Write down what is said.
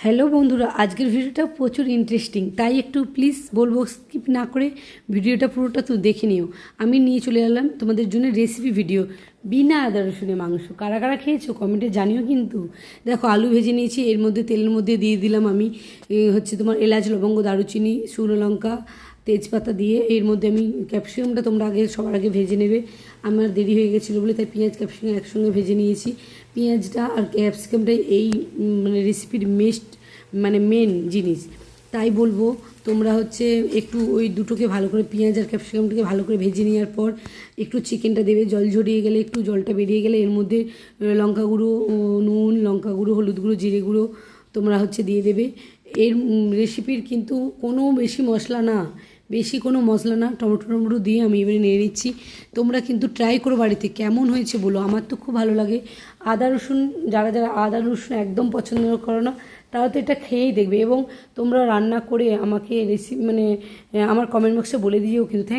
Hello বন্ধুরা, আজকের ভিডিওটা প্রচুর ইন্টারেস্টিং, তাই একটু প্লিজ বলবো স্কিপ না করে ভিডিওটা পুরোটা তো দেখে নিও। আমি নিয়ে চলে এলাম তোমাদের জন্য রেসিপি ভিডিও, বিনা আদা রসুনে মাংস। কারা কারা খেয়েছো কমেন্টে জানিও কিন্তু। দেখো, আলু ভেজে নিয়েছি, এর মধ্যে তেলের মধ্যে দিয়ে দিলাম আমি তোমার এলাচ, লবঙ্গ, দারুচিনি, শুকনো লঙ্কা, তেজপাতা দিয়ে এর মধ্যে আমি ক্যাপসিকামটা তোমরা সবার আগে ভেজে নেবে। আমার দেরি হয়ে গেছিলো বলে তাই পেঁয়াজ ক্যাপসিকাম একসঙ্গে ভেজে নিয়েছি। পেঁয়াজটা আর ক্যাপসিকামটাই এই রেসিপির মেন জিনিস। তাই বলবো তোমরা একটু ওই দুটোকে ভালো করে, পেঁয়াজ আর ক্যাপসিকামটাকে ভালো করে ভেজে নেওয়ার পর একটু চিকেনটা দেবে। জল ঝরিয়ে গেলে, একটু জলটা বেরিয়ে গেলে এর মধ্যে লঙ্কা গুঁড়ো, নুন, লঙ্কা গুঁড়ো, হলুদ গুঁড়ো, জিরে গুঁড়ো তোমরা দিয়ে দেবে। এর রেসিপির কিন্তু কোনো বেশি মশলা না, কোনো মশলা না। টমেটো দিয়ে আমি এবারে নেড়ে নিচ্ছি। তোমরা কিন্তু ট্রাই করো বাড়িতে, কেমন হয়েছে বলো। আমার তো খুব ভালো লাগে। আদা রসুন, যারা যারা আদা রসুন একদম পছন্দ করো না, তারা তো এটা খেয়েই দেখবে। এবং তোমরা রান্না করে আমাকে আমার কমেন্ট বক্সে বলে দিও কিন্তু। থ্যাংক